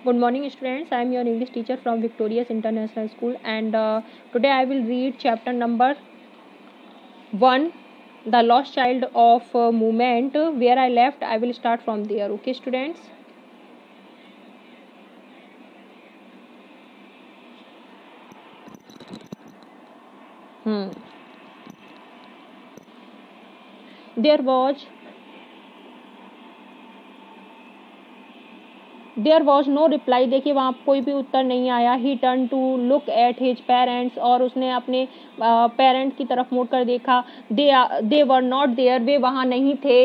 Good morning, students. I am your English teacher from Victorious International School, and today I will read chapter number 1, The Lost Child of Movement. Where I left, I will start from there. Okay, students? There was no reply. देखिए वहाँ कोई भी उत्तर नहीं आया. He turned to look at his parents, और उसने अपने parent की तरफ मुड़ कर देखा. They were not there. वे वहाँ नहीं थे.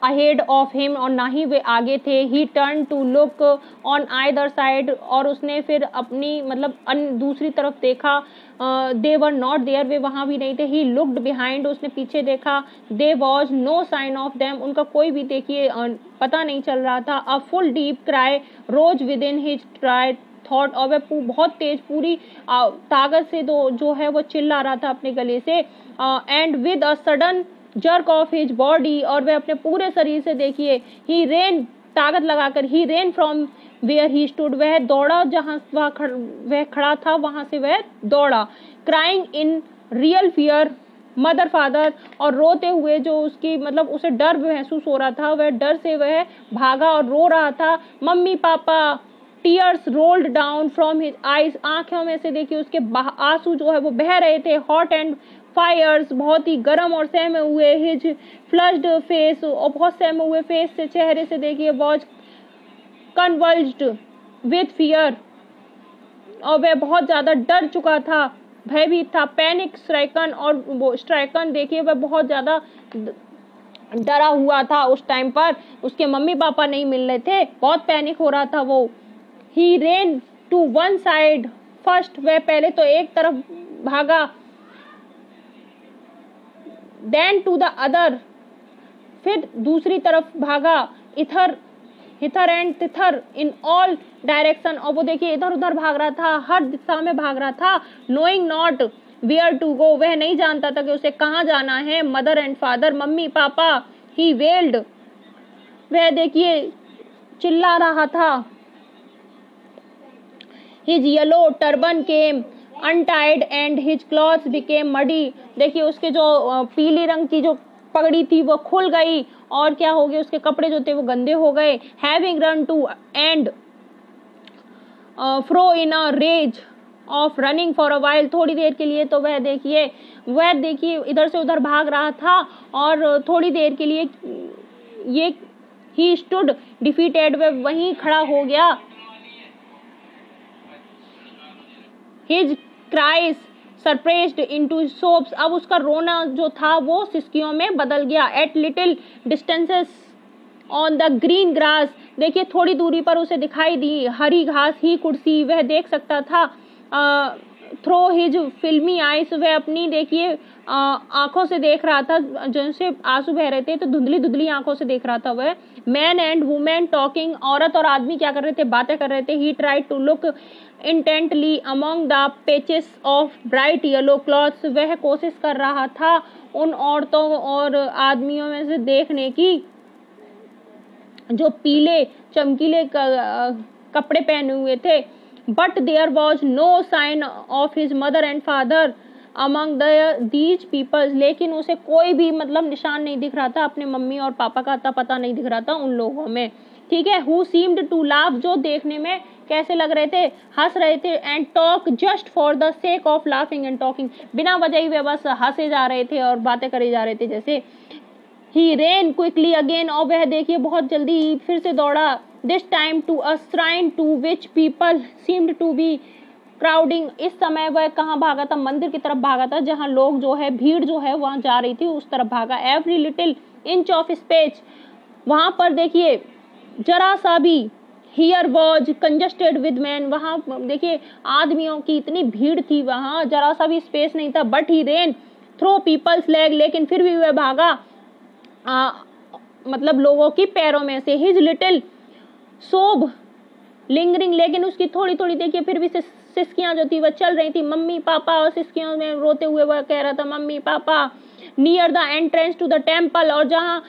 अहेड ऑफ हिम, और ना ही वे आगे थे. He turn to look on either side, और उसने फिर अपनी मतलब दूसरी तरफ देखा. दे वर नॉट देयर, वे वहाँ भी नहीं थे. ही लुक्ड बिहाइंड, उसने पीछे देखा. There was no sign of them, उनका कोई भी देखिए पता नहीं चल रहा था. A full deep cry rose within his dry थॉट, और वह बहुत तेज पूरी ताकत से जो है वो चिल्ला रहा था अपने गले से. And with a sudden jerk of his body, और वह अपने पूरे शरीर से देखिए ही रेन, ताकत लगाकर he ran from where he stood, वह दौड़ा जहां वह खड़ा था, वहां से वह दौड़ा. Crying in real fear mother father, और रोते हुए जो उसकी मतलब उसे डर महसूस हो रहा था, वह डर से वह भागा और रो रहा था. मम्मी पापा, tears rolled down from his eyes, आंखों में से देखिए उसके आंसू जो है वो बह रहे थे. हॉट एंड फायर्स, बहुत ही गर्म और सहमे हुए. हिज फ्लश्ड फेस, और बहुत सहमे हुए फेस से, चेहरे से देखिए वॉज कन्वल्ज्ड विथ फियर, और वह बहुत ज्यादा डर चुका था, भयभीत था. पैनिक स्ट्राइकन, और वो स्ट्राइकन देखिए वह बहुत ज्यादा डरा हुआ था उस टाइम पर. उसके मम्मी पापा नहीं मिल रहे थे, बहुत पैनिक हो रहा था वो. He ran to one side first, वह पहले तो एक तरफ भागा. देन टू द अदर, फिर दूसरी तरफ भागा. Hither and thither in all direction, और वो देखिए इधर उधर भाग रहा था, हर दिशा में भाग रहा था. Knowing not where to go, वह नहीं जानता था कि उसे कहाँ जाना है. Mother and father, mummy papa. He weld, वह देखिए चिल्ला रहा था. His yellow turban came untied and his clothes became muddy, देखिए उसके जो पीली रंग की जो पगड़ी थी वो खुल गई, और क्या हो गया, उसके कपड़े जो थे वो गंदे हो गए. Having run to and fro in a rage of running for a while, थोड़ी देर के लिए तो वह देखिए इधर से उधर भाग रहा था, और थोड़ी देर के लिए ये ही स्टूड डिफीटेड, वह वहीं खड़ा हो गया. हिज क्राइज सरप्रेस्ड इनटू सोप्स, अब उसका रोना जो था वो सिसकियों में बदल गया. At little distances on the green grass, देखिए थोड़ी दूरी पर उसे दिखाई दी हरी घास. ही कुर्सी, वह देख सकता था. थ्रो हिज फिल्मी आइस, वह अपनी देखिए आंखों से देख रहा था, जिनसे आंसू बह रहे थे तो धुंधली धुंधली आंखों से देख रहा था वह. मैन एंड वुमेन टॉकिंग, औरत और आदमी क्या कर रहे थे, बातें कर रहे थे. He tried to look intently among the patches of bright yellow clothes, वह कोशिश कर रहा था उन औरतों और आदमियों में से देखने की जो पीले चमकीले कपड़े पहने हुए थे. But there was no sign of his mother and father among these peoples, लेकिन उसे कोई भी मतलब निशान नहीं दिख रहा था, अपने मम्मी और पापा का अता पता नहीं दिख रहा था उन लोगों में. ठीक है. हु सीम्ड टू लाफ, जो देखने में कैसे लग रहे थे, हंस रहे थे. And talk just for the sake of laughing and talking, बिना वजह ही वे बस हंसे जा रहे थे और बातें करे जा रहे थे जैसे. ही रेन क्विकली अगेन, और वह देखिए बहुत जल्दी फिर से दौड़ा. This time to a shrine to which people seemed to be crowding, इस समय वह कहाँ भागा था, मंदिर की तरफ भागा था, जहाँ लोग जो है भीड़ जो है वहां जा रही थी, उस तरफ भागा. Every little inch of space, वहां पर देखिए जरा सा भी. Here was congested with man, वहां देखिए आदमियों की इतनी भीड़ थी, वहां जरा सा भी स्पेस नहीं था. But he ran through peoples leg, लेकिन फिर भी वह भागा मतलब लोगों की पैरों में से. हिज लिटिल सोब लिंगरिंग, लेकिन उसकी थोड़ी थोड़ी देखिए फिर भी सिसकियां जो थी वह चल रही थी. मम्मी पापा, और सिसकियों में रोते हुए वह कह रहा था mummy papa. Near the entrance to the temple, और जहाँ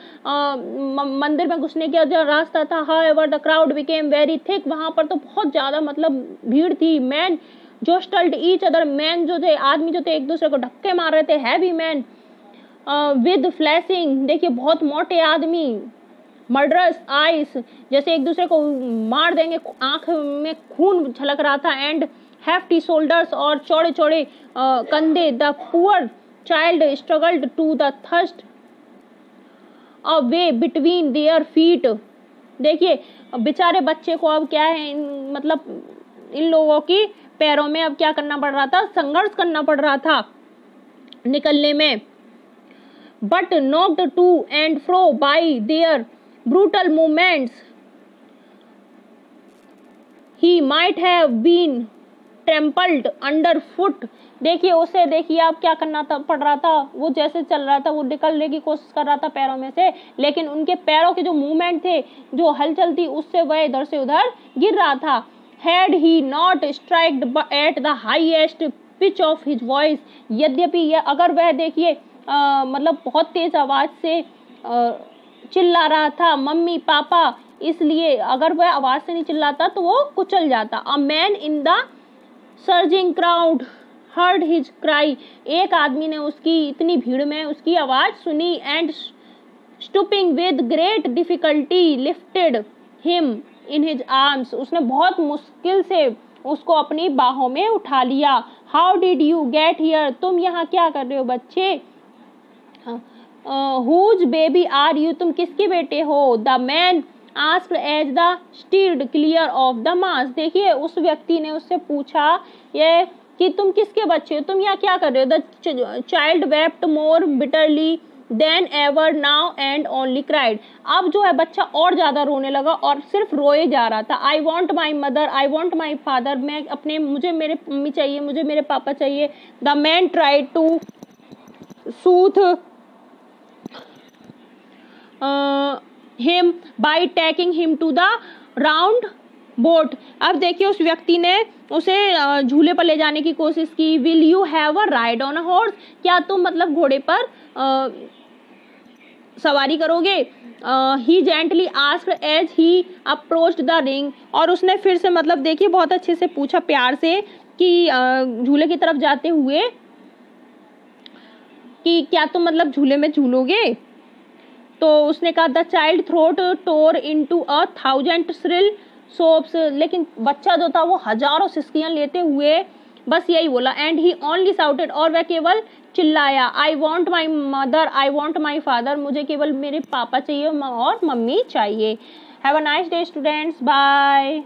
मंदिर में घुसने का जो रास्ता था, however the crowd became very thick, वहां पर तो बहुत ज्यादा मतलब भीड़ थी। Man jostled each other, man जो थे, आदमी जो थे, एक दूसरे को धक्के मार रहे थे। हैवी मैन विद फ्लैशिंग, देखिए बहुत मोटे आदमी, मर्डरस आइस, जैसे एक दूसरे को मार देंगे, आंख में खून छलक रहा था। एंड hefty shoulders, और चौड़े चौड़े कंधे। The poor child struggled to the thrust a way between their feet, देखिए बेचारे बच्चे को अब क्या है, मतलब इन लोगों की पैरों में अब क्या करना पड़ रहा था, संघर्ष करना पड़ रहा था निकलने में। But knocked to and fro by their brutal movements, he might have been trampled underfoot, देखिए उसे, देखिए अब क्या करना था, पड़ रहा था, वो जैसे चल रहा था, वो निकलने की कोशिश कर रहा था पैरों में से, लेकिन उनके पैरों के जो मूवमेंट थे, जो हलचल थी, उससे वह इधर से उधर गिर रहा था। Had he not struck at the highest pitch of his voice, यद्यपि यह, अगर वह देखिए मतलब बहुत तेज आवाज से चिल्ला रहा था मम्मी पापा, इसलिए अगर वह आवाज से नहीं चिल्लाता तो वो कुचल जाता। A man in the surging crowd heard his cry, एक आदमी ने उसकी इतनी भीड़ में उसकी आवाज सुनी। And stooping with great difficulty lifted him in his arms, उसने बहुत मुश्किल से उसको अपनी बाहों में उठा लिया। How did you get here, तुम यहाँ क्या कर रहे हो बच्चे। हुज बेबी आर यू, तुम किसके बेटे हो। The man asked as the steered clear of the mass, देखिए उस व्यक्ति ने उससे पूछा ये कि तुम किसके बच्चे हो, तुम यहाँ क्या कर रहे हो। The child wept more bitterly then ever now and only cried, अब जो है बच्चा और ज्यादा रोने लगा और सिर्फ रोए जा रहा था। आई want my mother, I want my father, मैं अपने, मुझे मेरे मम्मी चाहिए, मुझे मेरे पापा चाहिए। The man tried to soothe him by taking him to the round boat, अब देखिए उस व्यक्ति ने उसे झूले पर ले जाने की कोशिश की। will you have a ride on a horse, क्या तुम मतलब घोड़े पर सवारी करोगे। he gently asked as he approached the ring, और उसने फिर से मतलब देखिए बहुत अच्छे से पूछा प्यार से कि झूले की तरफ जाते हुए कि क्या तुम मतलब झूले में झूलोगे। तो उसने कहा the child throat tore into 1,000 shrill sobs, लेकिन बच्चा जो था वो हजारों सिसकियां लेते हुए बस यही बोला। एंड ही ओनली साउटेड, और वह केवल चिल्लाया I want my mother, I want my father, मुझे केवल मेरे पापा चाहिए और मम्मी चाहिए। Have a nice day students, bye.